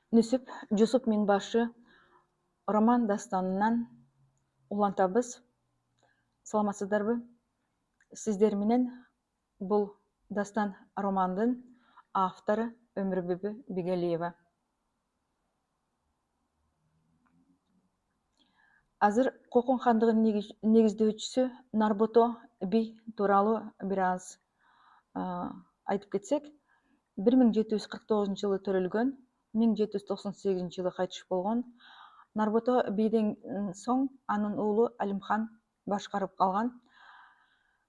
Нүсіп Жусуп Миңбашы роман дастанынан улантабыз. Саламатсыздарбы? Сиздер менен бұл дастан романдын авторы Өмүрбүбү Бигелиева. Азыр Кокон хандыгынын негиздөөчүсү Нарбото би тууралуу бир аз айтып кетсек, 1749 жылы төрөлгөн, 1798 жылы кайтыш болгон. Нарбото биден соң анын уулу Алимхан башкарып калган.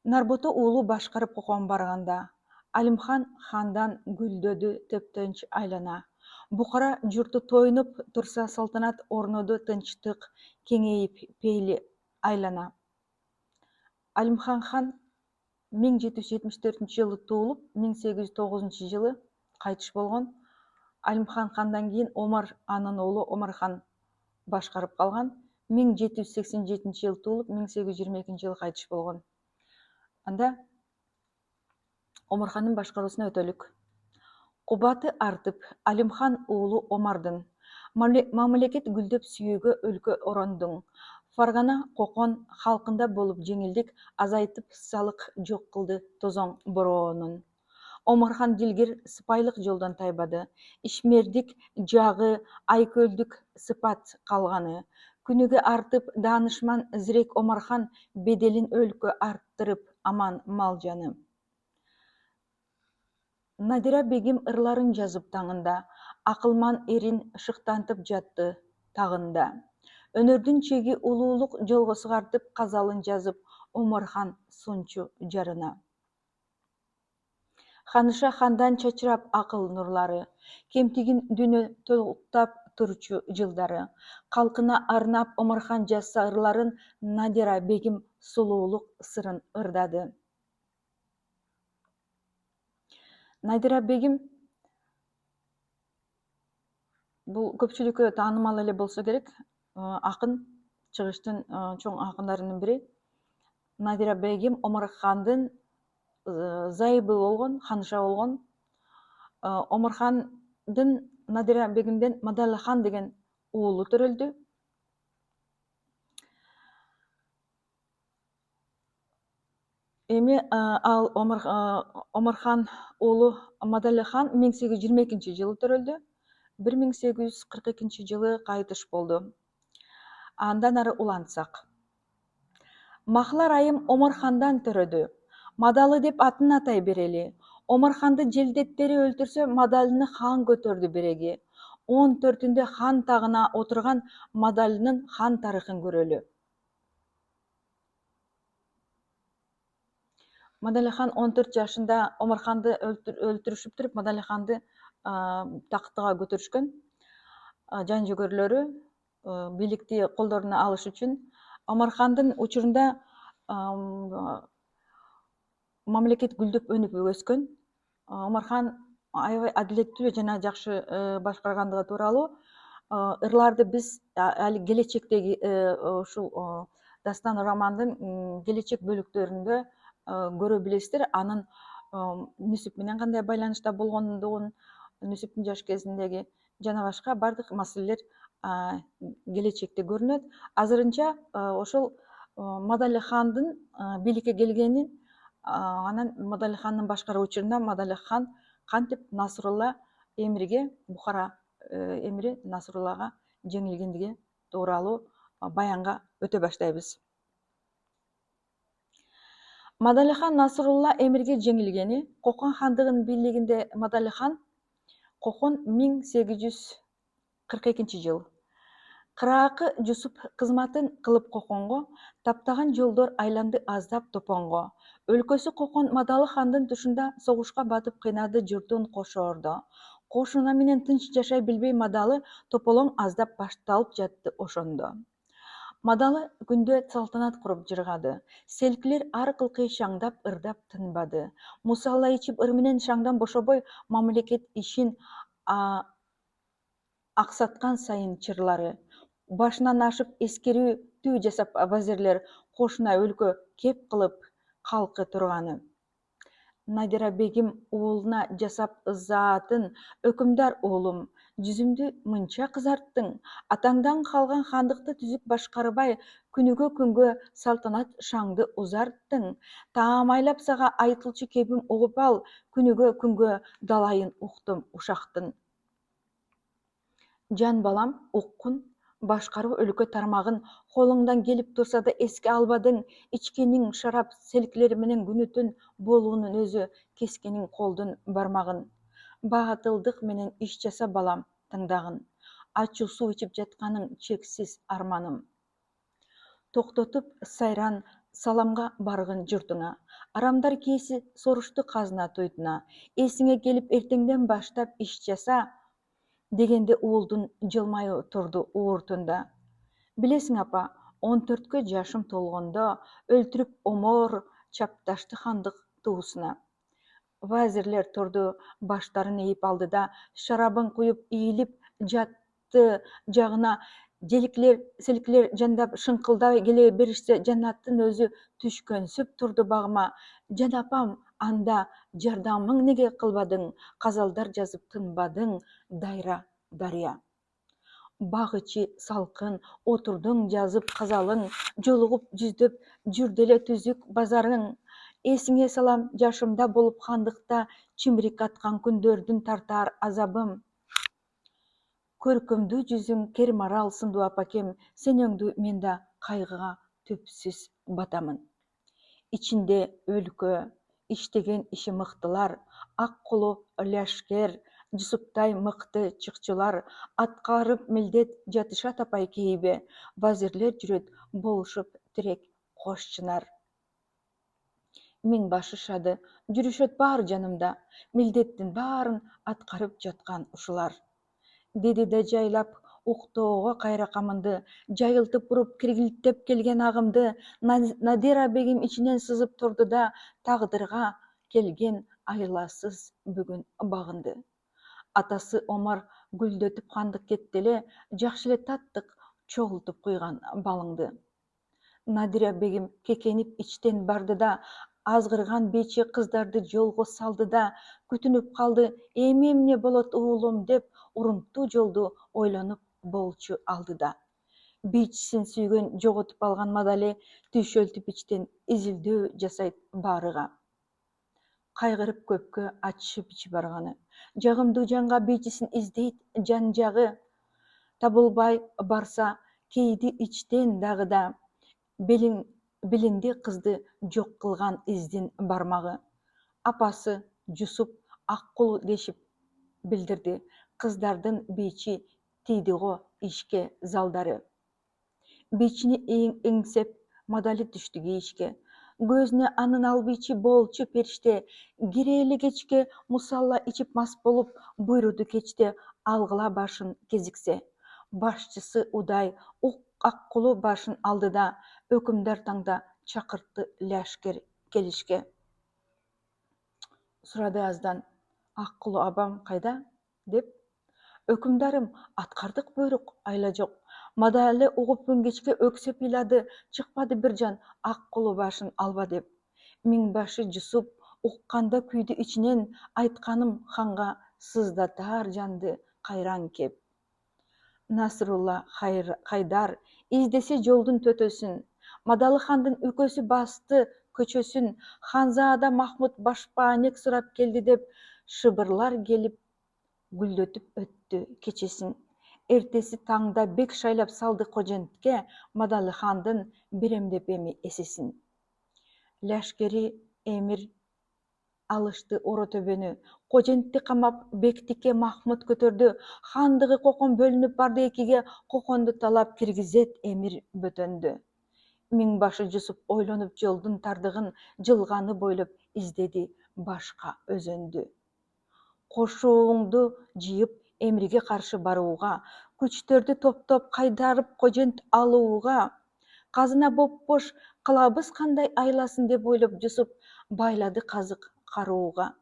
Нарбото уулу башкарып Кокон барганда, Алимхан хандан гүлдөдү төптөнч айлана. Букара журту тойнуп турса салтанат орноду тынчтык кеңейип пейли айлана. Алимхан хан 1774 жылы туулуп, 1809 жылы кайтыш болгон. Алимхан хандан кийин Омар анын уулу Омар хан башкарып калган. 1787 жылы туулуп, 1822 жылы кайтыш болгон. Анда Омар хандын башкаруусуна өтөлүк. Кубаты артып, Алимхан уулу Омардын мамлекет гүлдөп сүйүүгө өлкө орондуң. Фаргана Кокон халкында болуп жеңилдик азайтып салык жок кылды тозоң бороонун. Омархан дилгир сыпайлык жолдон тайбады. Ишмердик жагы, айкөлдүк сыпат калганы. Күнүгө артып даанышман зирек Омархан беделин өлкө арттырып аман мал жаны. Надира бегим ырларын жазып таңында, акылман эрин шыктантып жатты тагында. Өнөрдүн чеги улуулук жолго сыгартып казалын жазып Омархан сунчу жарына. Ханыша хандан чачырап акыл нурлары, кемтигин дүнө толуктап турчу жылдары. Калкына арнап Омархан жазса ырларын, Надира бегим сулуулук сырын ырдады. Надира бегим бул көпчүлүккө таанымал эле болсо керек, акын, чыгыштын чоң акындарынын бири. Надира бегим Омархандын зайыбы болгон, ханыша болгон. Омархандын Надира бегимден Мадалыхан деген уулу төрөлдү. Эми ал Омархан уулу Мадалыхан 1822 жылы төрөлдү. 1842 жылы кайтыш болду. Андан ары улантсак. Махлар айым Омархандан төрөдү. Мадалы деп атын атай берели. Омарханды желдеттери өлтүрсө, Мадалыны хан көтөрдү береги. 14-түндө хан тагына отурган Мадалынын хан тарыхын көрөлү. Мадалыхан 14 жашында Омарханды өлтүрүшүп туруп, Мадалыханды тактыга көтөрүшкөн. Жанжөгөрлөрү бийликти колдоруна алыш үчүн. Омархандын учурунда мамлекет гүлдөп өнүп өскөн. Омархан аябай адилеттүү жана жакшы башкаргандыгы тууралуу ырларды биз али келечектеги ушул дастан романдын келечек бөлүктөрүндө көрө билесиздер. Анын Нүсүп менен кандай байланышта болгондугун, Нүсүптүн жаш кезиндеги жана башка бардык маселелер келечекте көрүнөт. Азырынча ошол Мадалыхандын бийликке келгени, анан Мадалыхандын башкаруу учурунда Мадалыхан кантип Насрулла эмирге, Бухара эмири Насруллага жеңилгендиги тууралуу баянга өтө баштайбыз. Мадалыхан Насрулла эмирге жеңилгени, Кокон хандыгынын бийлигинде Мадалыхан Кокон 1842 жыл. Кыраакы Жусуп кызматын кылып Коконго, таптаган жолдор айланды аздап топонго. Өлкөсү Кокон Мадалы хандын тушунда согушка батып кыйнады журтун кошоордо. Кошуна менен тынч жашай билбей Мадалы тополоң аздап башталып жатты ошондо. Мадалы күндө салтанат куруп жыргады. Селкилер ар кылкый шаңдап ырдап тынбады. Мусалла ичип ыр менен шаңдан бошобой, мамлекет ишин аксаткан сайын чырлары. Башынан ашып эскерүү жасап вазирлер, кошуна өлкө кеп кылып калкы турганы. Надира бегим уолуна жасап ызаатын: «Өкүмдар уулум, жүзүмдү мынча кызарттың. Атаңдан калган хандыкты түзүп башкарбай, күнүгө күнгө салтанат шаңды узарттың. Таам айлап сага айтылчу кебим угуп ал, күнүгө күнгө далайын уктум ушактын. Жан балам, уккун, башкаруу өлкө тармагын колуңдан келип турса да эске албадың. Ичкениң шарап селкилери менен күнү түн болуунун өзү кескениң колдун бармагын. Баатылдык менен иш жаса балам, тыңдагын. Ачуу суу ичип жатканың чексиз арманым. Токтотуп сайран саламга баргын журтуңа. Арамдар кээси сорушту казына тойтуна. Эсиңе келип эртеңден баштап иш жаса дегенде уулдун жылмайы турду ууртунда. Билесиң апа, 14кө жашым толгондо өлтүрүп омор чапташты хандык туусуна. Вазирлер турду, баштарын ийип алдыда, шарабын куюп ийилип жатты жагына. Селкилер жандап шыңкылдай келе беришсе, жаннаттын өзү түшкөнсүп турду багыма. Жан апам, анда жардамың неге кылбадың? Казалдар жазып тынбадың, дайра дарыя. Баг ичи салкын, отурдуң жазып казалың, жолугуп жүздөп жүрдү эле түзүк базарың. Эсиңе салам, жашымда болуп хандыкта чимирик аткан күндөрдүн тартаар азабым. Көркөмдүү жүзүң Кермарал сындуу апакем, сенеңдүү мен да кайгыга түпсүз батамын. Ичинде өлкө, иштеген иши мыктылар, ак коло лашкер, Жусуптай мыкты чыкчылар, аткарып милдет жатышат апай кейбе, вазирлер жүрөт болушуп тирек кош чынар. Миң башышады, жүрүшөт баар жанымда, милдеттин баарын аткарып жаткан ушулар. Деди да жайлап уктоого кайра камынды, жайылтып уруп киргилтеп келген агымды. Надира бегим ичинен сызып турду да, тагдырга келген айласыз бүгүн багынды. Атасы Омар гүлдөтүп хандык кетти эле, жакшы эле таттык чогултуп куйган балыңды. Надира бегим кекенип ичтен барды да, азгырган бейчи кыздарды жолго салды да, күтүнүп калды. Эми эмне болот уулум деп, урунттуу жолду ойлонуп болчу алдыда. Бийчисин сүйгөн жоготуп алган мадали түйшөлтүп ичтен изилдөө жасайт баарыга. Кайгырып көпкө ачышып ичи барганы. Жагымдуу жанга бийчисин издейт жан жагы. Табылбай барса кейди ичтен дагы да. Билинди кызды жок кылган издин бармагы. Апасы Жусуп Аккул дешип билдирди. Кыздардын бийчи тийди го ишке залдары. Бийчини эңсеп мадали түштү кийишке. Көзүнө анын ал бийчи болчу периште. Кирели кечке мусалла ичип мас болуп, буйруду кечте алгыла башын кезиксе. Башчысы Удай Аккулу башын алды да, өкүмдар таңда чакыртты лашкер келишке. Сурады аздан: Аккулу абам кайда? Деп. Өкүмдарым, аткардык буйрук, айла жок. Мадалы угуп күн кечке өксөп ыйлады, чыкпады бир жан, Аккулу башын алба деп. Миң башы Жусуп укканда күйдү ичинен, айтканым ханга сыздатар жанды кайран кеп. Насрулла Хайдар издесе жолдун төтөсүн. Мадалы хандын үкөсү басты көчөсүн. Ханзаада Махмуд башпаанек сурап келди деп, шыбырлар келип гүлдөтүп өттү кечесин. Эртеси таңда бек шайлап салды Кожентке, Мадалы хандын берем деп эми эсесин. Лашкери эмир алышты Оро төбөнү. Кожентти камап бектикке Махмуд көтөрдү. Хандыгы Кокон бөлүнүп барды экиге, Коконду талап киргизет эмир бөтөндү. Миң башы Жусуп ойлонуп жолдун тардыгын, жылганы бойлоп издеди башка өзөндү. Кошууңду жыйып эмирге каршы барууга, күчтөрдү топтоп кайдарып Кожент алууга, казына боп-бош кылабыз кандай айласын деп ойлоп Жусуп байлады казык карууга.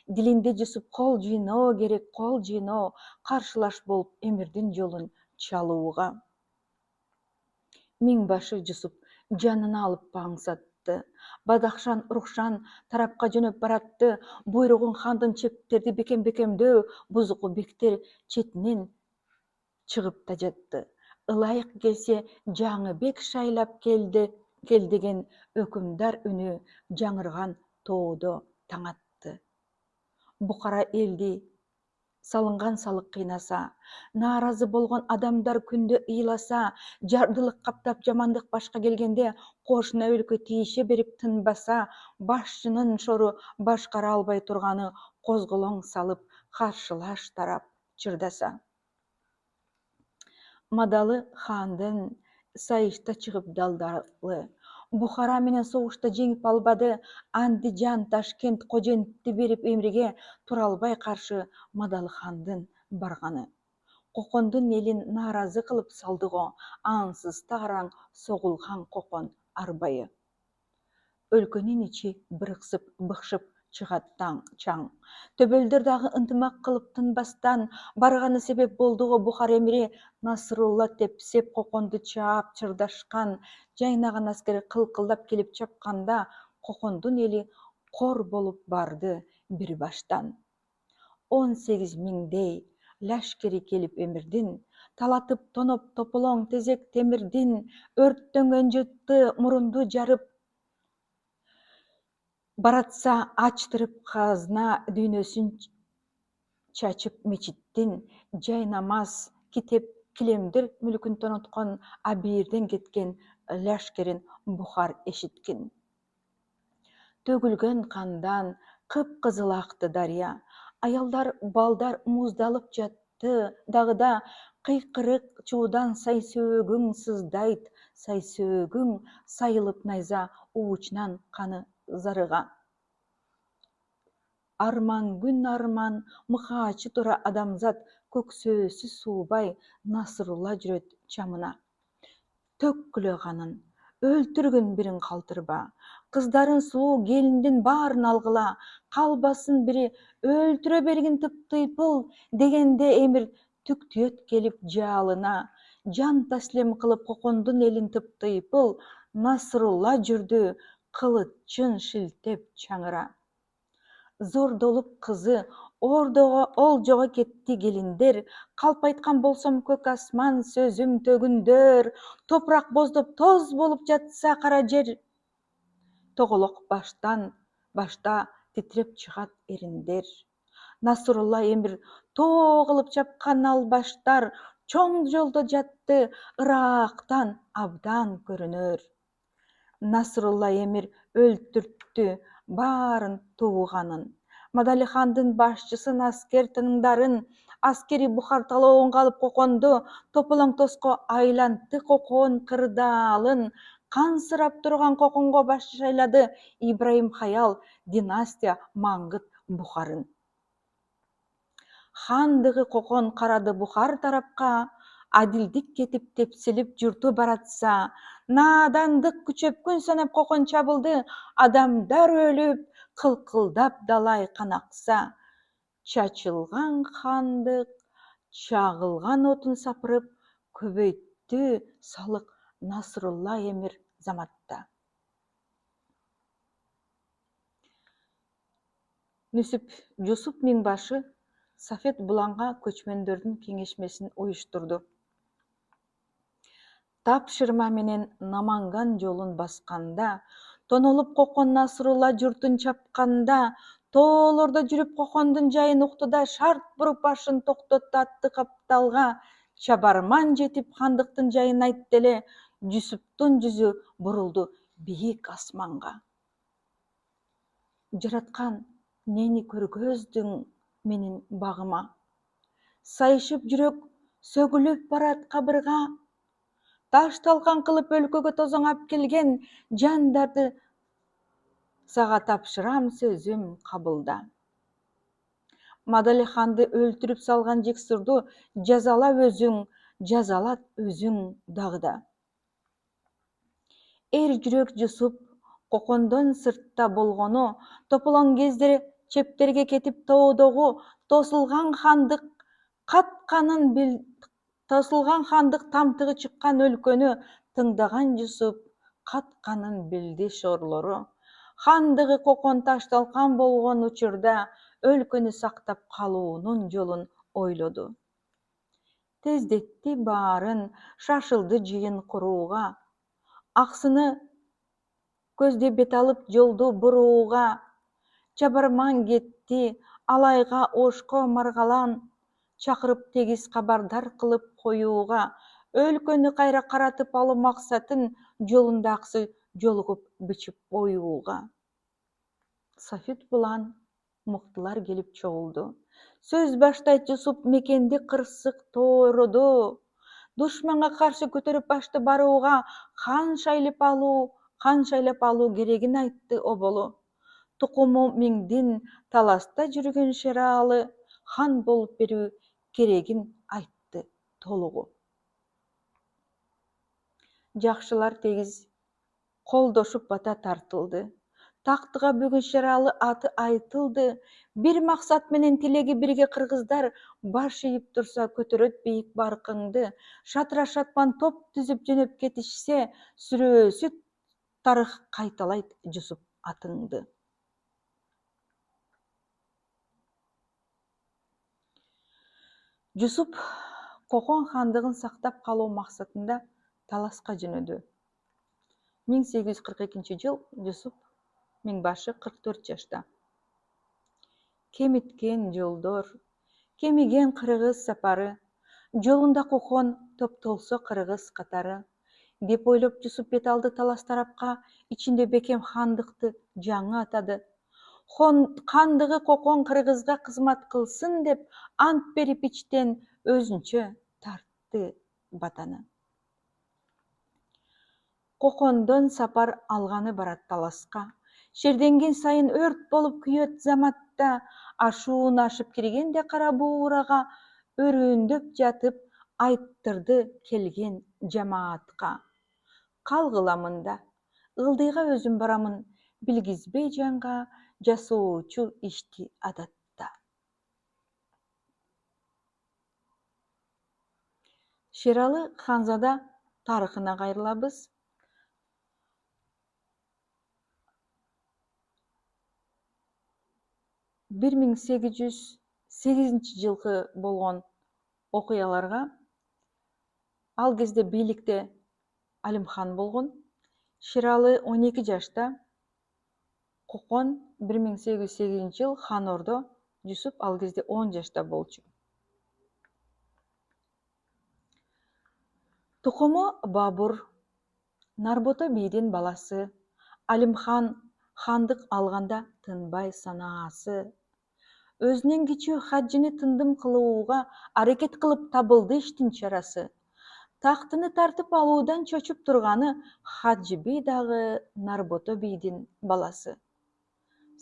Дилинде Жусуп кол жыйноо керек, кол жыйноо, каршылаш болуп эмирдин жолун чалууга. Миң башы Жусуп жанына алып паңсат, жатты. Бадахшан Рухшан тарапқа жөнөп баратты. Буйругун хандын чептерди бекем-бекемдөө бузуку бектер четинен чыгып да жатты. Ылайык келсе жаңы бек шайлап келдеген өкүмдар үнү жаңырган тоодо таң атты. Бухара элди салынган салык кыйнаса, нааразы болгон адамдар күндө ыйласа, жардылык каптап жамандык башка келгенде кошуна өлкө тийише берип тынбаса, башчынын шору башкара албай турганы козголоң салып каршылаш тарап чырдаса. Мадалы хандын сайышта чыгып далдалы. Бухара менен согушта жеңип албады. Андижан, Ташкент, Кожентти берип эмриге Туралбай каршы Мадалы хандын барганы. Кокондун элин нааразы кылып салдыго, ансыз таараң согулган кокон арбайы. Өлкөнүн ичи быкшып чыгат чаң. Төбөлдөр дагы ынтымак кылып тынбастан барганы себеп болдуго. Бухар эмири Насырулла тепсеп коконду чаап чырдашкан. Жайнаган аскери кылкылдап келип чапканда кокондун эли кор болуп барды бир баштан. 18 миңдей лашкери келип эмирдин, талатып тоноп тополоң тезек темирдин, өрттөнгөн жытты мурунду жарып баратса ачтырып казна дүйнөсүн чачып мечиттин, жай намаз, китеп, килемдер мүлкүн тоноткон Абийирден кеткен лашкерин Бухар эшиткин. Төгүлгөн кандан кыпкызыл акты дарыя. Аялдар, балдар муздалып жатты. Дагыда кыйкырык чуудан сайсөөгүң сыздайт, сайсөөгүң сайылып найза уучунан каны зарыга. Арман күн арман, мыхаачы тура адамзат, көксөөсү суубай Насырулла жүрөт чамына. Төккүлө канын, өлтүргүн бирин калтырба. Кыздарын сулуу келиндин баарын алгыла, калбасын бири өлтүрө бергин тыптыйпыл дегенде эмир түктүөт келип жаалына. Жан таслим кылып кокондун элин тыптыйпыл, Насырулла жүрдү кылычын шилтеп чаңыра. Зордолуп кызы ордого олжого кетти келиндер, калп айткан болсом көк асман сөзүм төгүндөр, топурак боздоп тоз болуп жатса кара жер, тоголок башта титиреп чыгат эриндер. Насырулла эмир тоо кылып чапкан ал баштар чоң жолдо жатты, ыраактан абдан көрүнөр. Насырулла эмир өлтүрттү баарын тууганын. Мадали хандын башчысын, аскер тыңдарын, аскери Бухар талоонга алып коконду тополоң тоско айлантты. Кокон кырдаалын кансырап турган коконго башчы шайлады Ибраим Хаял, династия Маңгыт Бухарын. Хандыгы кокон карады Бухар тарапка, адилдик кетип тепселип журту баратса, наадандык күчөп күн санап кокон чабылды, адамдар өлүп, кылкылдап далай канакса, чачылган хандык чагылган отун сапырып көбөйттү салык Насырулла эмир заматта. Нүсүп Жусуп миңбашы Сафет Буланга көчмөндөрдүн кеңешмесин уюштурду. Тапшырма менен Наманган жолун басканда, тонолуп кокон Насырулла журтун чапканда, тоолордо жүрүп кокондун жайын укту да шарт буруп башын токтотту атты капталга. Чабарман жетип хандыктын жайын айтты эле, Жусуптун жүзү бурулду бийик асманга. Жараткан, нени көргөздүң менин багыма? Сайышып жүрөк сөгүлүп барат кабырга. Таш талкан кылып өлкөгө тозоңап келген жандарды сага тапшырам сөзүм кабылда. Мадали ханды өлтүрүп салган жексурду жазала өзүң, жазалат өзүң дагыда. Эр жүрөк Жусуп кокондон сыртта болгону, тополоң кездери чептерге кетип тоодогу тосулган хандык тамтыгы чыккан өлкөнү тыңдаган Жусуп катканын билди шорлору. Хандыгы кокон ташталкан болгон учурда өлкөнү сактап калуунун жолун ойлоду. Тездетти баарын, шашылды жыйын курууга. Аксыны көздөй бет алып жолду бурууга. Чабарман кетти, алайга ошко маргалан, чакырып тегиз кабардар кылып коюуга. Өлкөнү кайра каратып алуу максатын жолундаксы жолугуп бичип оюуга. Софит булан мыктылар келип чогулду. Сөз баштайт Жусуп мекенди кырсык тоороду. Душманга каршы көтөрүп башты барууга хан шайлап алуу керегин айтты оболу. Тукуму миңдин таласта жүргөн Шералы хан болуп берүү керегин айтты толугу. Жакшылар тегиз колдошуп бата тартылды. Тактыга бүгүн Шералы аты айтылды. Бир максат менен тилеги бирге кыргыздар баш ийип турса көтөрөт бийик баркыңды. Шатыра шатман топ түзүп жөнөп кетишсе, сүрөөсү тарых кайталайт Жусуп атыңды. Жусуп Кокон хандыгын сактап калуу максатында таласка жөнөдү. 1842 жыл Жусуп миңбашы 44 жашта. Кемиткен жолдор, кемиген кыргыз сапары, жолунда Кокон топтолсо кыргыз катары, деп ойлоп Жусуп бет алды талас тарапка, ичинде бекем хандыкты жаңы атады. Хандыгы Кокон кыргызга кызмат кылсын деп ант берип ичтен өзүнчө тартты батаны. Кокондон сапар алганы барат таласка. Шерденген сайын өрт болуп күйөт заматта, ашуун ашып киргенде кара буурага, өрүүндөп жатып айттырды келген жамаатка. Калгыламында, ылдыйга өзүм барамын, билгизбей жанга жасоочу ишти адатта. Шералы ханзада тарыхына кайрылабыз. 1808 жылкы болгон окуяларга ал кезде бийликте Алимхан болгон. Шералы 12 жашта, Кокон 1808 жыл хан ордо, Жусуп ал кезде 10 жашта болчу. Тукуму Бабур, Нарбото бийдин баласы. Алимхан хандык алганда тынбай санаасы. Өзүнүн кичүү хаджыны тындым кылууга аракет кылып табылды иштин чарасы. Тактыны тартып алуудан чочуп турганы Хаджы бий дагы Нарбото бийдин баласы.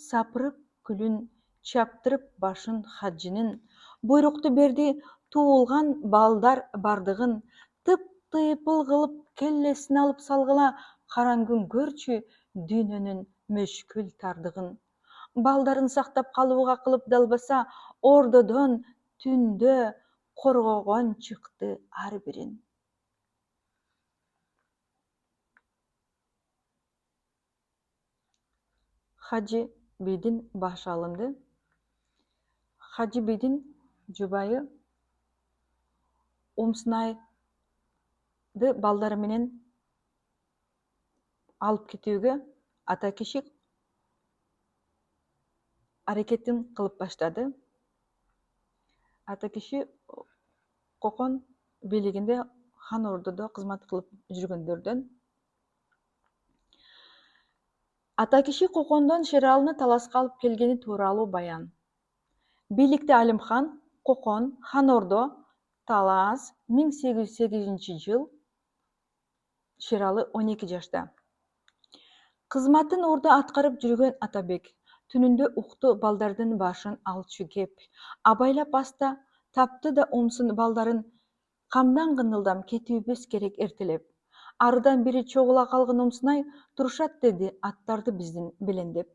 Сапырып күлүн, чаптырып башын хаджынын, буйрукту берди туулган балдар бардыгын, тып-тыйпыл кылып келлесин алып салгыла, караңгүн көрчү дүйнөнүн мөшкүл тардыгын. Балдарын сактап калууга кылып далбаса, ордодон түндө коргогон чыкты ар бирин. Хаджы бийдин башы алынды. Хаджы бийдин жубайы Умсунайды балдары менен алып кетүүгө ата киши аракетин кылып баштады. Ата киши Кокон бийлигинде хан ордодо кызмат кылып жүргөндөрдөн. Ата киши Кокондон Шералыны таласка алып келгени тууралуу баян. Бийликте Алимхан, Кокон, хан ордо, талас 1808 жыл. Шералы 12 жашта. Кызматын ордо аткарып жүргөн Атабек түнүндө укту балдардын башын алчу кеп. Абайлап аста тапты да Умсун балдарын камдан кынылдам кетүүбүз керек эртелеп. Арыдан бири чогула калган Умсунай турушат деди аттарды биздин белендеп.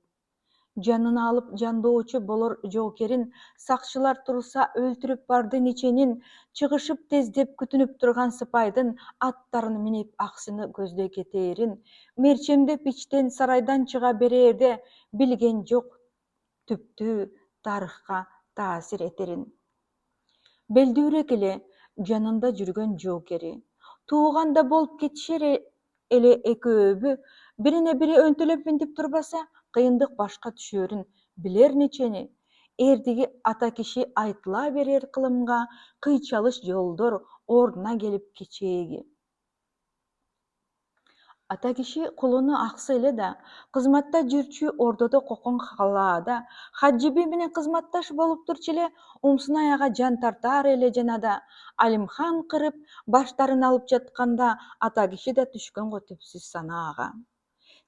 Жанын алып жандоочу болор жоокерин сакчылар турса өлтүрүп бардын иченин чыгышып тездеп күтүнүп турган сыпайдын аттарын минип аксыны көздөй кетээрин мерчемдеп ичтен сарайдан чыга берерде билген жок түптүү тарыхка таасир этерин. Белдүүрөөк эле жанында жүргөн жоокери тууганда болуп кетишер эле экөөбү бирине бири өнтөлөп минтип турбаса кыйындык башка түшөөрүн билер нечени эрдиги ата киши айтыла берер кылымга кыйчалыш жолдор ордуна келип кечээги. Ата киши кулуну аксы эле да кызматта жүрчү ордодо кокон калаада хаджиби менен кызматташ болуп турчу эле умсунай ага жан тартаар эле жанада алимхан кырып баштарын алып жатканда ата киши да түшкөн го түпсүз санаага.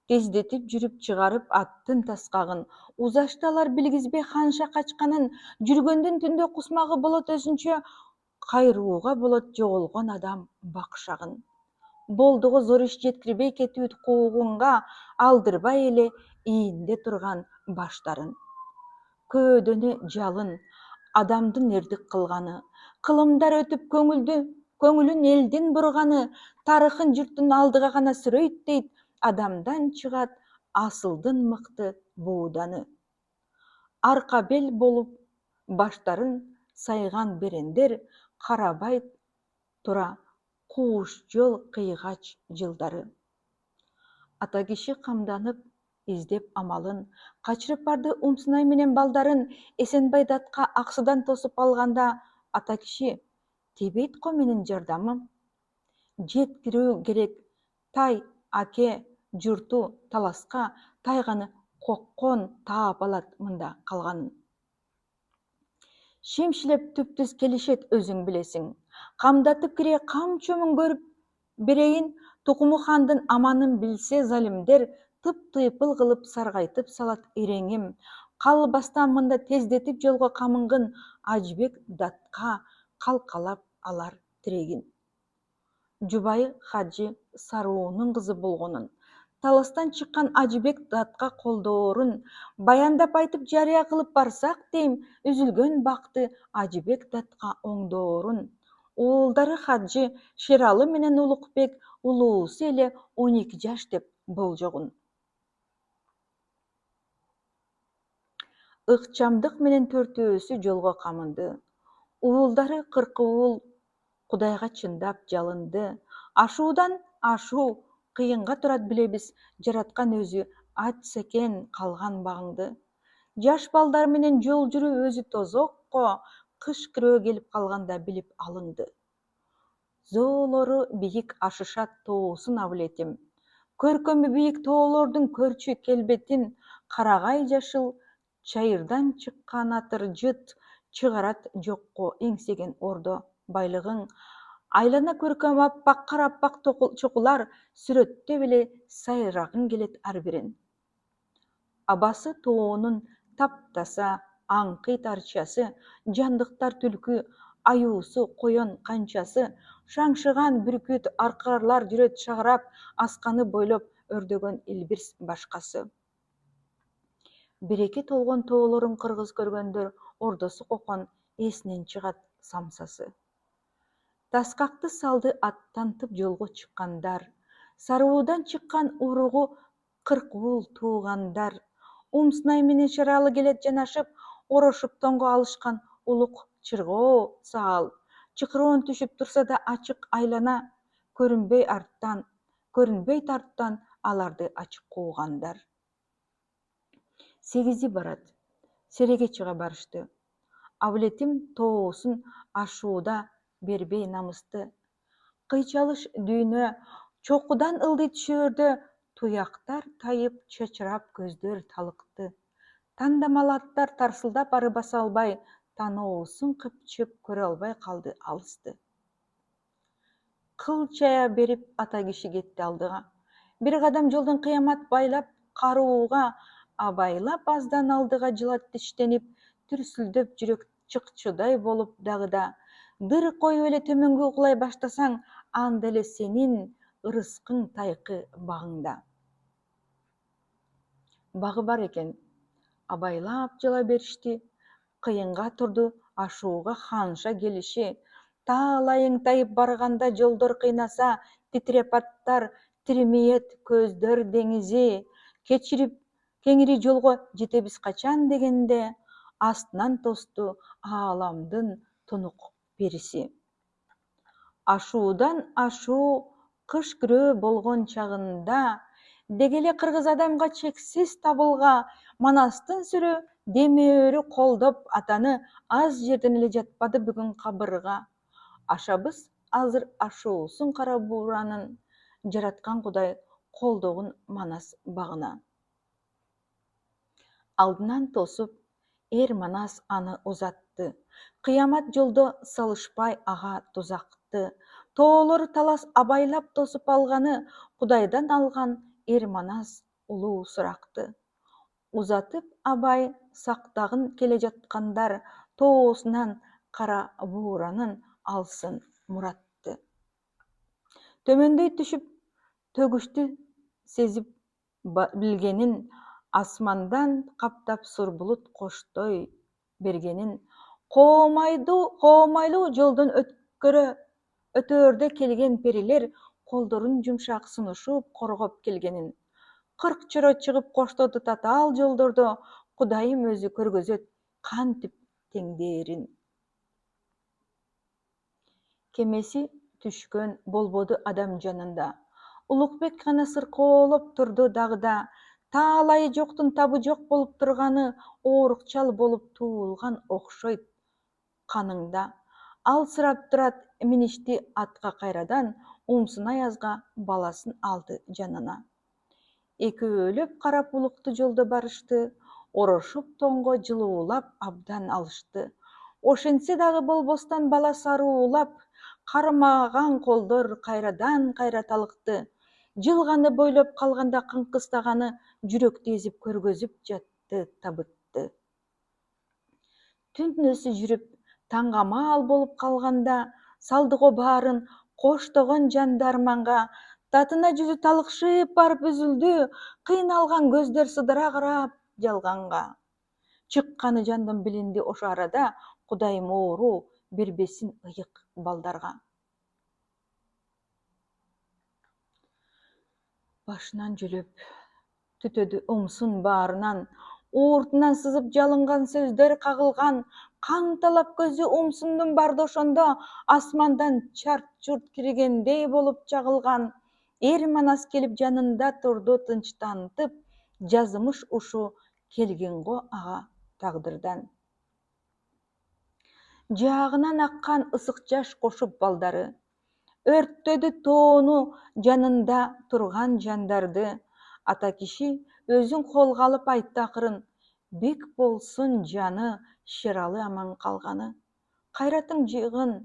Тездетип жүрүп чыгарып аттын таскагын узашты алар билгизбей ханша качканын жүргөндүн түндө кусмагы болот өзүнчө кайрууга болот жоголгон адам бакшагын. Болдуго зор иш жеткирбей кетүү куугунга алдырбай эле ийинде турган баштарын. Көөдөнү жалын, адамдын эрдик кылганы, кылымдар өтүп көңүлүн элдин бурганы, тарыхын журттун алдыга гана сүрөйт адамдан чыгат асылдын мыкты бууданы. Арка бел болуп баштарын сайган берендер карабай тура кууш жол кыйгач жылдары. Ата киши камданып издеп амалын качырып барды умсунай менен балдарын Эсенбай датка аксыдан тосуп алганда ата киши тийбейт го менин жардамым. Жеткирүү керек тай аке журту таласка тайганы коккон таап алат мында калганын. Шемшилеп түптүз келишет өзүң билесиң. Камдатып кире камчомун көрүп берейин, тукуму хандын аманын билсе залимдер тып-тыйпыл кылып саргайтып салат иреңим. Калбастан мында тездетип жолго камынгын Ажыбек датка калкалап алар тирегин. Жубайы Хаджы Саруунун кызы болгонун, таластан чыккан Ажыбек датка колдоорун баяндап айтып жарыя кылып барсак дейм, үзүлгөн бакты Ажыбек датка оңдоорун. Уулдары Хаджы Шералы менен Улукбек улуусу эле 12 жаш деп болжогун. Ыкчамдык менен төртөөсү жолго камынды. Уулдары 40 уул Кудайга чындап жалынды. Ашуудан ашуу кыйынга турат билебиз, жараткан өзү ачса экен калган багыңды. Жаш балдар менен жол жүрүү өзү тозокко, кыш кирөө келип калганда билип алыңды. Зоолору бийик ашышат тоосун абылетим. Көркөмү бийик тоолордун көрчү келбетин карагай жашыл чайырдан чыккан атыр жыт чыгарат жокко эңсеген ордо байлыгың. Айлана көркөм аппак караппак чокулар сүрөттөп эле сайрагың келет ар бирин. Абасы тоонун таптаса аңкыйт арчасы, жандыктар түлкү, аюусу коен канчасы, шаңшыган бүркүт аркарлар жүрөт шагырап, асканы бойлоп өрдөгөн илбирс башкасы. Береке толгон тоолорун кыргыз көргөндөр ордосу кокон эсинен чыгат самсасы. Таскакты салды аттантып жолго чыккандар, Саруудан чыккан уругу 40 уул туугандар. Умсунай менен Шералы келет жанашып, орошуп тоңго алышкан улук чыргоо саал. Чыкыроон түшүп турса да ачык айлана, көрүнбөй тарттан аларды ачык куугандар. 8 барат, Сереге чыга барышты. Абылетим тоосун ашууда бербей намысты. Кыйчалыш дүйнө чокудан ылдый түшөөрдө, туяктар тайып чачырап көздөр талыкты. Тандамалаттар тарсылдап ары баса албай, таноосун кыпчып көрө албай калды алысты. Кыл чая берип ата киши кетти алдыга. Бир кадам жолдон кыямат байлап карууга, абайлап аздан алдыга жылат тиштенип, түрсүлдөп жүрөк чыкчудай болуп дагыда. Дыр коюп эле төмөнгө угулай баштасаң, анда эле сенин ырыскың тайкы багыңда. Багы бар экен. Абайлап жыла беришти. Кыйынга турду ашууга ханша келиши. Таалайың тайып барганда жолдор кыйнаса, титиреп аттар, тиримиет көздөр деңизи. Кечирип кеңири жолго жетебиз качан дегенде, астынан тосту ааламдын тунук периси. Ашуудан ашуу кыш күрөө болгон чагында, дегеле кыргыз адамга чексиз табылга, Манастын сүрү демөөрү колдоп атаны аз жерден эле жатпады бүгүн кабырга. Ашабыз азыр ашуусун кара бууранын, жараткан Кудай колдогун Манас багына. Алдынан тосуп, Манас аны узатты. Кыямат жолдо салышпай ага тузакты. Тоолор талас абайлап тосуп алганы, Кудайдан алган Манас улуу суракты. Узатып абай сактагын келе жаткандар тоосунан кара бууранын алсын муратты. Төмөндөй түшүп төгүштү сезип билгенин, асмандан каптап сур булут коштой бергенин, коомайлуу жолдон өтөөрдө келген перилер колдорун жумшак сунушуп коргоп келгенин, 40 чоро чыгып коштоду татаал жолдордо Кудайым өзү көргөзөт кантип теңдээрин. Кемеси түшкөн болбоду адам жанында. Улукбек гана сыркоолоп турду дагыда. Таалайы жоктун табы жок болуп турганы оорукчал болуп туулган окшойт каныңда. Алсырап турат миништи атка кайрадан, умсун аязга баласын алды жанына. Экөөлөп карап улукту жолдо барышты, орошуп тоңго жылуулап абдан алышты. Ошентсе дагы болбостон бала саруулап, кармаган колдор кайрадан кайраталыкты. Жылганы бойлоп калганда кыңкыстаганы жүрөктү эзип көргөзүп жатты табытты. Түндөсү жүрүп таңгамаал болуп калганда, салдыго баарын коштогон жандарманга, татына жүзү талыкшып барып үзүлдү, кыйналган көздөр сыдыра карап жалганга. Чыкканы жандын билинди ошо арада, Кудайым оору бербесин ыйык балдарга. Башынан жөлөп түтөдү умсун баарынан, ууртунан сызып жалынган сөздөр кагылган, канталап көзү умсундун барды ошондо асмандан чарт-чурт киргендей болуп чагылган. Манас келип жанында турду тынчтантып, жазымыш ушу келген го ага тагдырдан. Жаагынан аккан ысык жаш кошуп балдары, өрттөдү тоону жанында турган жандарды. Ата киши өзүн колго алып айтты акырын, бек болсун жаны шералы аман калганы. Кайратың жыгын,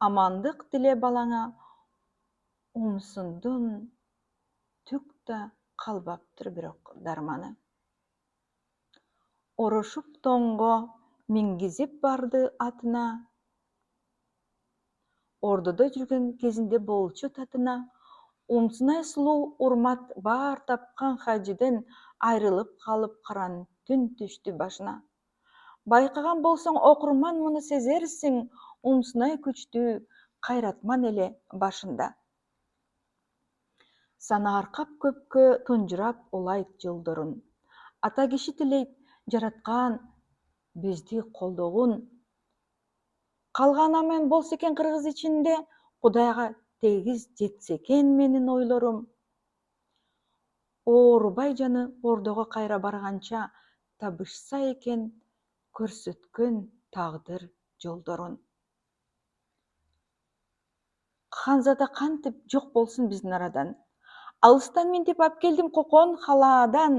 амандык тиле балаңа, умсундун түк да калбаптыр бирок дарманы. Орошуп тоңго мингизип барды атына, ордодо жүргөн кезинде болчу татына. Умсунай сулуу урмат баар тапкан хажиден айрылып калып каран түн түштү башына. Байкаган болсоң окурман муну сезерсиң, умсунай күчтүү кайратман эле башында. Санааркап көпкө тунжурап улайт жолдорун. Ата киши тилейт жараткан бизди колдогун. Калган аман болсо экен кыргыз ичинде, Кудайга тегиз жетсе экен менин ойлорум. Оорубай жаны ордого кайра барганча, табышса экен көрсөткөн тагдыр жолдорун. Ханзада кантип жок болсун биздин арадан. Алыстан мен деп ап келдим кокон халаадан.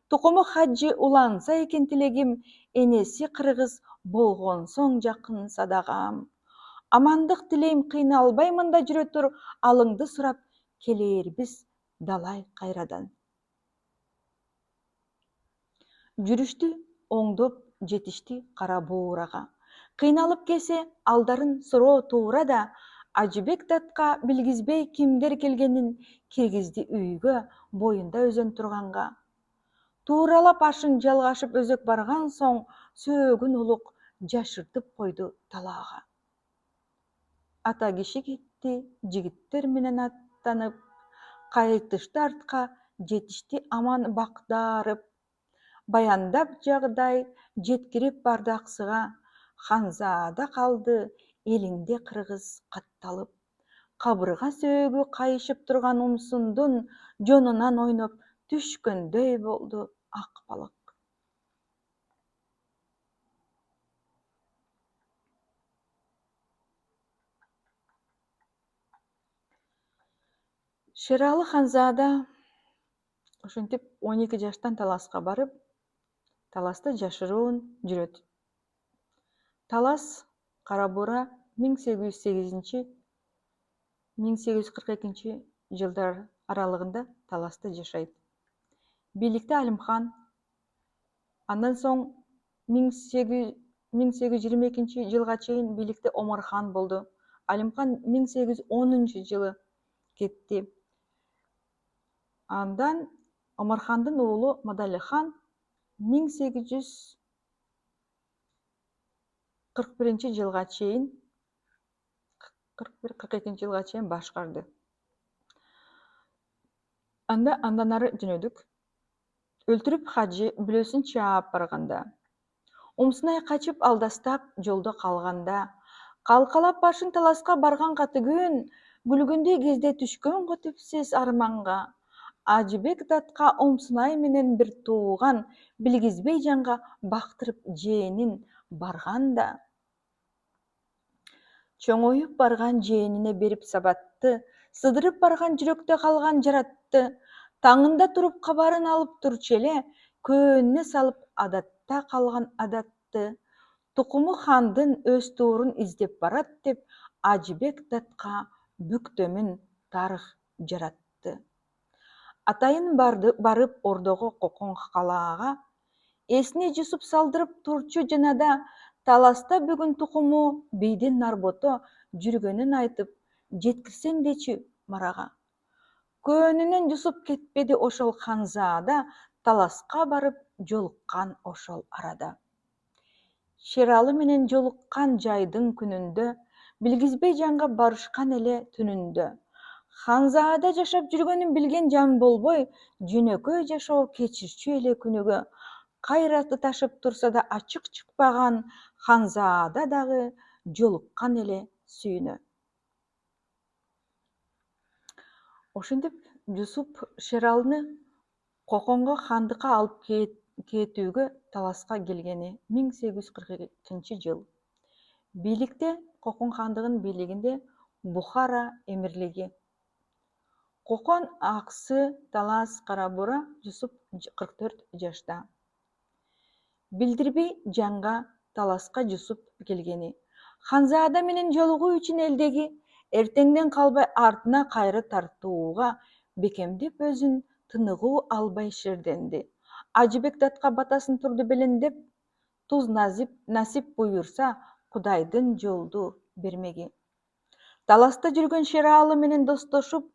Тукуму хаджи уланса экен тилегим, энеси кыргыз болгон соң жакын садагам. Амандык тилейм, кыйналбай мында жүрө тур, алыңды сурап келербиз далай кайрадан. Жүрүштү оңдоп жетишти кара буурага. Кыйналып келсе алдарын суроо туура да, Ажыбек датка билгизбей кимдер келгенин, киргизди үйгө боюнда өзөн турганга. Тууралап ашын жалгашып өзөк барган соң сөөгүн улук жашыртып койду талаага. Ата киши кетти, жигиттер менен аттанып, кайтышты артка, жетишти аман бактарып. Баяндап жагдай жеткирип барды аксыга, Ханзада калды элинде кыргыз катталып. Кабырга сөөгү кайышып турган умсундун жонунан ойноп түшкөндөй болду ак балык. Шералы Ханзада ошентип 12 жаштан Таласка барып, Таласта жашыруун жүрөт. Талас Кара Бура 1808-1842 жылдар аралыгында Таласта жашайт. Бийликте Алимхан, андан соң 1822 жылга чейин бийликте Омархан болду. Алимхан 1810 жылы кетти. Андан Омархандын уулу Мадалихан 1841 жылга чейин 41-42 жылга чейин башкарды. Андан ары жөнөдүк. Өлтүрүп Хажы бүлөсүн чаап барганда, умсунай качып алдастап жолдо калганда, калкалап башын Таласка барган каты күн, күлгүндөй кезде түшкөн го түпсүз арманга. Ажыбек датка умсунай менен бир тууган, билгизбей жанга бактырып жээнин барганда. Чоңоюп барган жээнине берип сабатты, сыдырып барган жүрөктө калган жаратты. Таңында туруп кабарын алып турчу эле, көөнүнө салып адатта калган адатты. Тукуму хандын өз туурун издеп барат деп, Ажыбек датка бүктөмүн тарых жаратты. Атайын барып ордого Кокон калаага, эсине Жусуп салдырып турчу жанада, Таласта бүгүн тукуму бийдин Нарбото жүргөнүн айтып, жеткирсеңдечи Марага. Көөнүнөн Жусуп кетпеди ошол Ханзада, Таласка барып жолуккан ошол арада. Шералы менен жолуккан жайдын күнүндө, билгизбей жанга барышкан эле түнүндө. Ханзада жашап жүргөнүн билген жан болбой, жөнөкөй жашоо кечирчү эле күнүгө. Кайраты ташып турса да ачык чыкпаган Ханзада дагы жолуккан эле сүйүнө. Ошентип Жусуп Шералыны Коконго хандыкка алып кетүүгө Таласка келгени 1842 жыл. Бийликте Кокон хандыгынын бийлигинде Бухара эмирлиги. Кокон аксы Талас Кара Бура Жусуп 44 жашта. Билдирбей жанга Таласка Жусуп келгени. Ханзада менен жолугуу үчүн элдеги эртеңден калбай артына кайры тартууга бекемдеп өзүн тыныгуу албай шерденди. Ажыбек датка батасын турду белендеп, туз насип буйурса, Кудайдын жолду бермеги. Таласта жүргөн Шералы менен достошуп,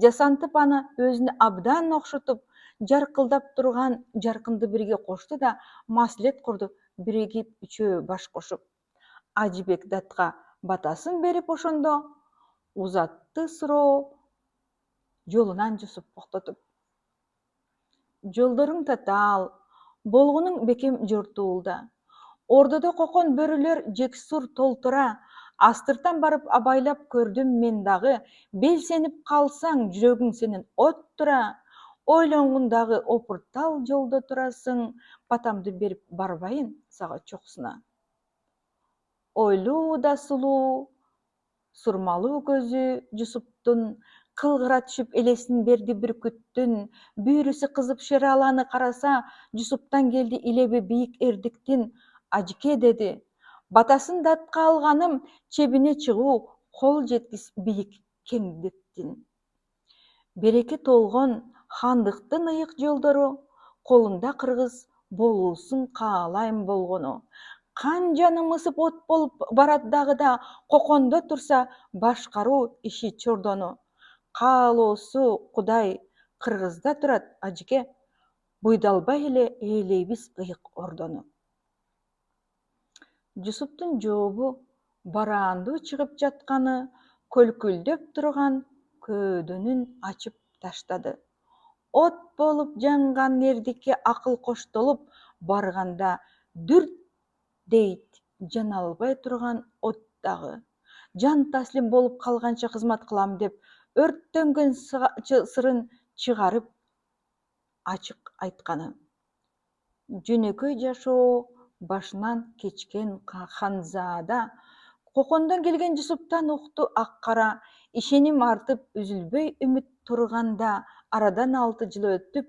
жасантып аны өзүнө абдан окшотуп, жаркылдап турган жаркынды бирге кошту да, маслет курду биригип үчөө баш кошуп. Ажыбек датка батасын берип ошондо, узатты суроо жолунан Жусуп токтотуп. Жолдоруң татаал, болгонуң бекем жортуулда. Ордодо Кокон бөрүлөр жексур толтура, астыртан барып абайлап көрдүм мен дагы, белсенип калсаң жүрөгүң сенин от тура, ойлонгундагы опуртал жолдо турасың, батамды берип барбайын сага чоксуна. Ойлуу да сулуу, сурмалуу көзү Жусуптун кылгыра түшүп элесин берди бүркүттүн, бүйрүсү кызып Шераланы караса, Жусуптан келди илеби бийик эрдиктин. Ажыке деди, батасын датка алганым чебине чыгуу, кол жеткис бийик кеңдиктин. Береке толгон хандыктын ыйык жолдору, колунда кыргыз болуусун каалайм болгону. Кан жаным ысып от болуп барат дагы да, Кокондо турса башкаруу иши чордону. Каалоосу Кудай, кыргызда турат Ажыке. буйдалбай эле ээлейбиз ыйык ордону. Жусуптун жообу бараандуу чыгып жатканы көлкүлдөп турган көөдөнүн ачып таштады. От болуп жанган эрдикке акыл коштолуп барганда дүрт дейт жана албай турган от дагы. Жан таслим болуп калганча кызмат кылам деп өрттөнгөн сырын чыгарып ачык айтканы. Жөнөкөй жашоо башынан кечкен Ханзада кокондон келген Жусуптан укту ак-кара, ишеним артып үзүлбөй үмүт турганда, арадан 6 жыл өтүп,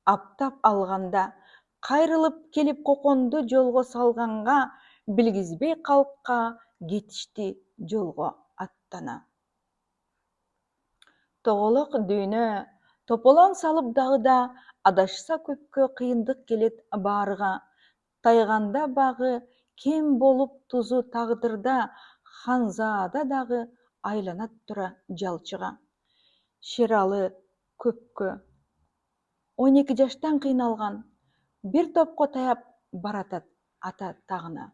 аптап алганда, кайрылып келип коконду жолго салганга, билгизбей калкка кетишти жолго аттана. Тоголок дүйнө тополоң салып дагы да адашса көпкө кыйындык келет баарыга. Тайганда багы кем болуп тузу тагдырда, Ханзада дагы айланат тура жалчыга. Шералы көпкө 12 жаштан кыйналган, бир топко таяп баратат ата тагына.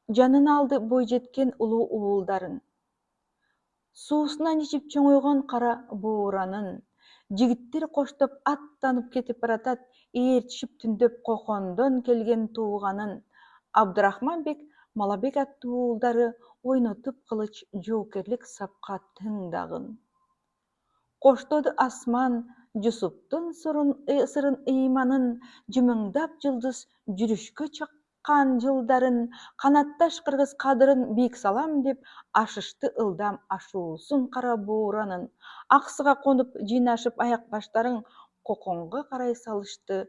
Жанына алды бойжеткен улуу уулдарын. Суусунан ичип чоңойгон кара бууранын. Жигиттер коштоп аттанып кетип баратат, ээрчишип түндөп кокондон келген тууганын. Абдырахманбек, Малабек аттуу уулдары ойнотуп кылыч жоокерлик сапка тыңдагын. Коштоду асман Жусуптун сырын ыйманын, жымыңдап жылдыз жүрүшкө чыккан жылдарын, канатташ кыргыз кадырын бийик салам деп ашышты ылдам ашуусун кара бууранын. Аксыга конуп жыйнашып аяк баштарың коконго карай салышты,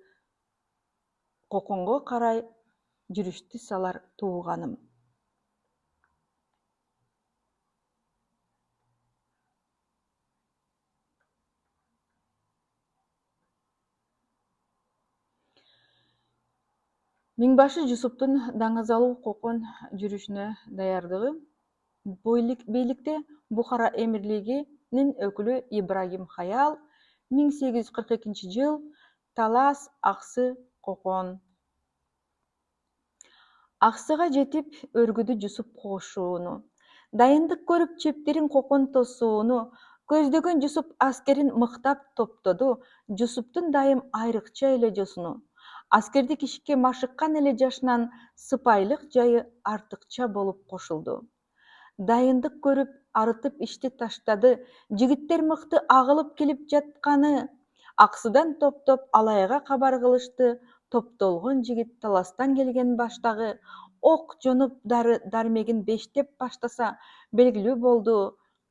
коконго карай жүрүштү салар тууганым. Миңбашы Жусуптун даңазалуу кокон жүрүшүнө даярдыгы. Бийликте Бухара эмирлигинин өкүлү Ибрагим Хаял 1842 жыл Талас Аксы кокон. Аксыга жетип өргүдү Жусуп кошууну. Дайындык көрүп чептерин кокон тосууну. Көздөгөн Жусуп аскерин мыктап топтоду. Жусуптун дайым айрыкча эле жосуну. Аскердик ишке машыккан эле жашынан сыпайылык жайы артыкча болуп кошулду. Дайындык көрүп арытып ишти таштады. Жигиттер мыкты агылып келип жатканы. Аксыдан топтоп алайга кабар кылышты. Топтолгон жигит Таластан келген баштагы. Ок жонуп дармегин бештеп баштаса, белгилүү болду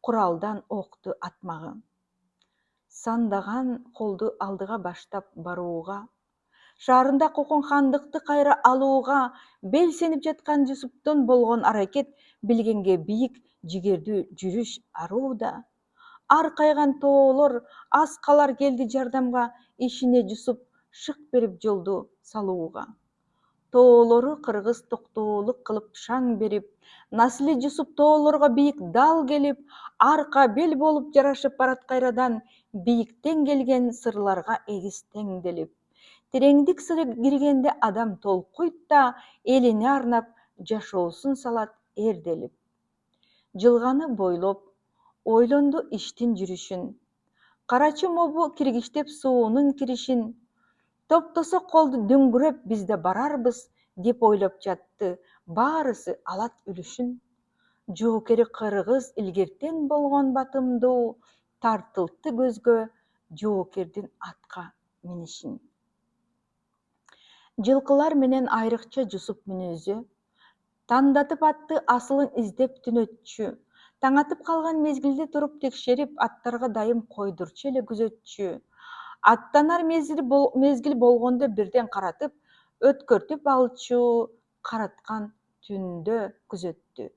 куралдан окту атмагы. Сандаган колду алдыга баштап барууга. Шаарында кокон хандыкты кайра алууга белсенип жаткан Жусуптун болгон аракет билгенге бийик жигердүү жүрүш арууда. Аркайган тоолор, аскалар келди жардамга, ишине Жусуп шык берип жолду салууга. Тоолору кыргыз токтоолук кылып шаң берип, насили Жусуп тоолорго бийик дал келип, арка бел болуп жарашып барат кайрадан, бийиктен келген сырларга эгиз теңделип. Тереңдик сыры киргенде адам толкуйт да, элине арнап жашоосун салат эрделип. Жылганы бойлоп, ойлонду иштин жүрүшүн. Карачы мобу киргиштеп суунун киришин. Топтосо колду дөңгүрөп бизде барарбыз деп ойлоп жатты. Баарысы алат үлүшүн. Жоокери кыргыз илгертен болгон батымдуу, тартылтты көзгө жоокердин атка минишин. Жылкылар менен айрыкча Жусуп мүнөзү. Тандатып атты асылын издеп түнөтчү. Таңатып калган мезгилде туруп текшерип, аттарга дайым койдурчу эле күзөтчү. Аттанар мезгил болгондо бирден каратып, өткөртүп алчу, караткан түндө күзөттү.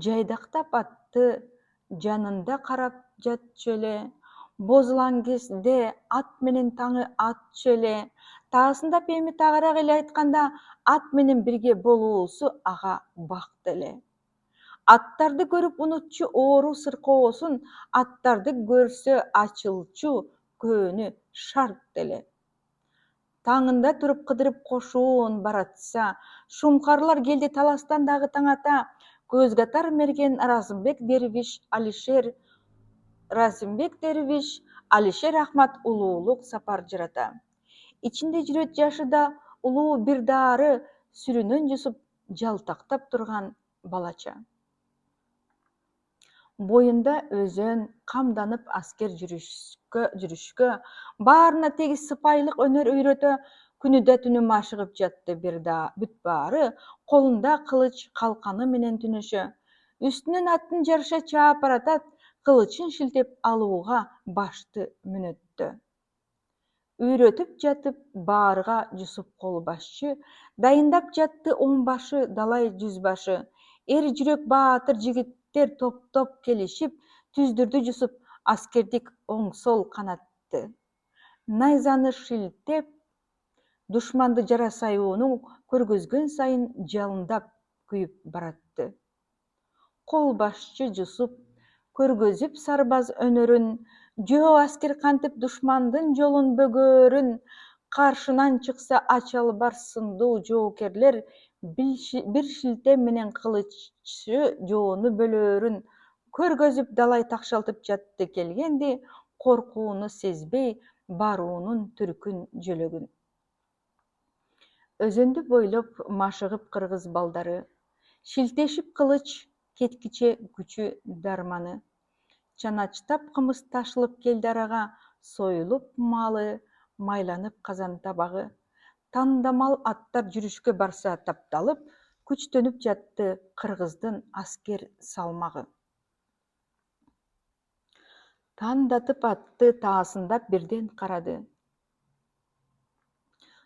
Жайдактап атты, жанында карап жатчу эле. Бозулан кезде ат менен таңы атчу эле. Таасында эми тагыраак эле айтканда, ат менен бирге болуусу ага бакыт эле. Аттарды көрүп унутчу оору сыркоосун, аттарды көрсө ачылчу көөнү шарт деле. Таңында тұрып қыдырып қошуын баратса, шумкарлар келді таластан дағы таңата, көзгатар мерген Разымбек Дервиш, Алишер Ахмат улуулук сапар жырата. Içinde жүрөт жашыда улуу бир дары сүрүнөн жусуп жалтактап турган балача. Бойында өзөн камданып аскер жүрүшкө, баарына тегиз сыпайылык өнөр үйрөтө, күнүдө түнү машыгып жатты бүт баары, колунда кылыч калканы менен түнөшө. Үстүнөн аттын жарыша чаап баратат, кылычын шилтеп алууга башты мүнөттө. Үйрөтүп жатып баарга жусуп кол башчы, дайындап жатты оңбашы далай жүзбашы. Эр жүрөк баатыр жигиттер топ-топ келишип, түздүрдү жусуп аскердик оң-сол канатты. Найзаны шилтеп, душманды жарасаюуну көргөзгөн сайын жалындап күйүп баратты. Кол башчы жусуп, көргөзүп сарбаз өнөрүн, жөө аскер кантип душмандын жолун бөгөрүн, каршынан чыкса ачалбар сындуу жоокерлер бир шилте менен кылычы жоону бөлөрүн көргөзүп далай такшалтып жатты келгенди, коркууну сезбей баруунун түркүн жөлөгүн. Өзөндү бойлоп машыгып кыргыз балдары, шилтешип кылыч кеткиче күчү дарманы. Чаначтап кымыз ташылып келди арага, союлуп малы, майланып казан табагы. Тандамал аттар жүрүшкө барса тапталып, күчтөнүп жатты кыргыздын аскер салмагы. Тандатып атты таасындап бирден карады.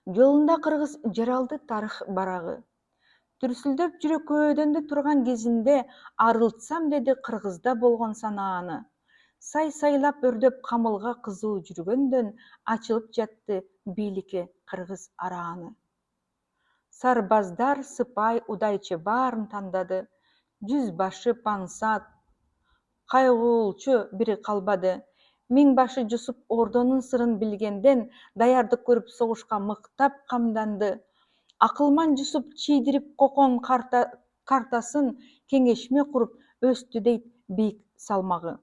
Жолунда кыргыз жаралды тарых барагы. Түрсүлдөп жүрөк көөдөндө турган кезинде арылтсам деди кыргызда болгон санааны. Сай-сайлап өрдөп камылга кызуу жүргөндөн ачылып жатты бийликке кыргыз арааны. Сарбаздар сыпай удайчы баарын тандады. Жүзбашы пансат, кайгуулчу бири калбады. Миңбашы жусуп ордонун сырын билгенден даярдык көрүп согушка мыктап камданды. Акылман жусуп чийдирип кокон картасын кеңешме куруп өстү дейт бийик салмагы.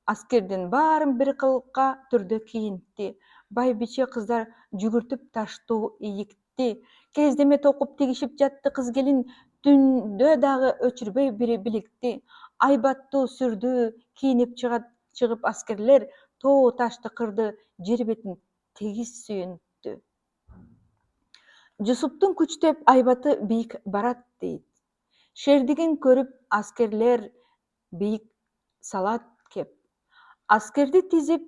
Аскердин баарын бир кылыкка түрдө кийинтти. Байбиче кыздар жүгүртүп таштуу ийикти. Кездеме токуп тигишип жатты кыз келин, түндө дагы өчүрбөй бири биликти. Айбаттуу сүрдүү кийинип чыгып аскерлер тоо ташты кырды, жер бетин тегиз сүйүнттү. Жусуптун күчтөп айбаты бийик барат дейт. Шердигин көрүп аскерлер бийик салат кеп. Аскерди тизип,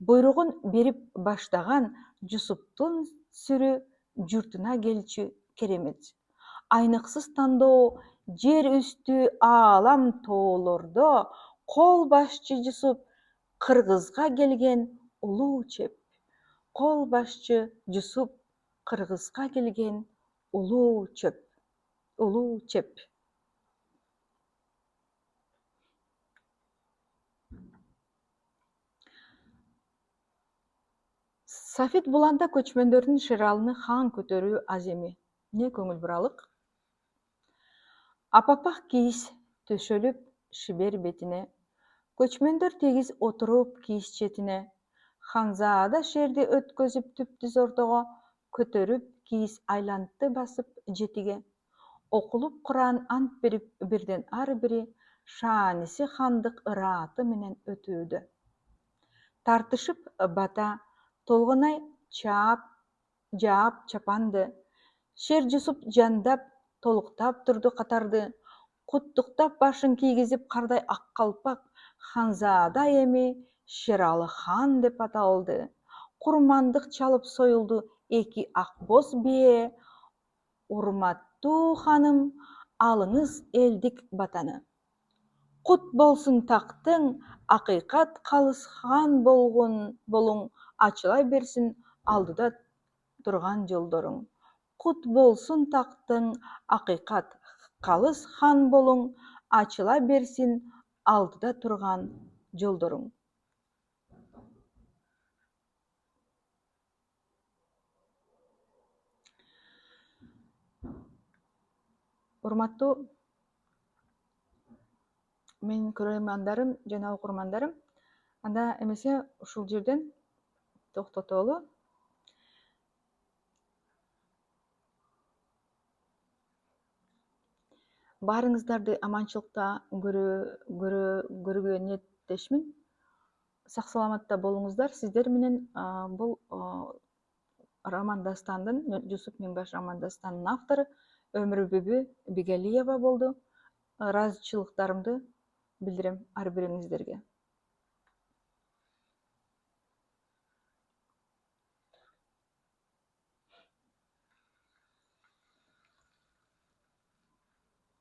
буйругун берип баштаган Жусуптун сүрү журтуна келчү керемет. Айныксыз тандоо жер үстү аалам тоолордо кол башчы Жусуп кыргызга келген улуу чеп. Кол башчы Жусуп кыргызга келген улуу чеп. Сафит буланда көчмөндөрдүн шыралыны хан көтөрүү аз эми. Не көңүл буралык? Апапак кийиз төшөлүп шибер бетине. Көчмөндөр тегиз отуруп кийиз четине. Ханзаада шерди өткөзүп түптүз ортого, көтөрүп кийиз айлантты басып жетиге. Окулуп Куран ант берип бирден ар бири шааниси хандык ырааты менен өтүүдө. Тартышып бата, толгонай жаап чапанды. Шер Жусуп жандап, толуктап турду катарды. Куттуктап башын кийгизип кардай ак калпак, Ханзаада эми Шералы хан деп аталды. Курмандык чалып союлду эки ак боз бие. Урматтуу ханым, алыңыз элдик батаны. Кут болсун тактың, акыйкат калыс хан болуң, ачыла берсин алдыда турган жолдоруң. Кут болсун тактың, акыйкат калыс хан болуң, ачыла берсин алдыда турган жолдоруң. Урматтуу менин көрөрмандарым жана окурмандарым, анда эмесе ушул жерден токтотолу. Баарыңыздарды аманчылыкта көрүүгө ниеттешмин. Сак саламатта болуңуздар. Сиздер менен бул роман дастандын, Жусуп Миңбаш роман дастанынын автору Өмүрбүбү Бигалиева болду. Ыраазычылыктарымды билдирем ар бириңиздерге.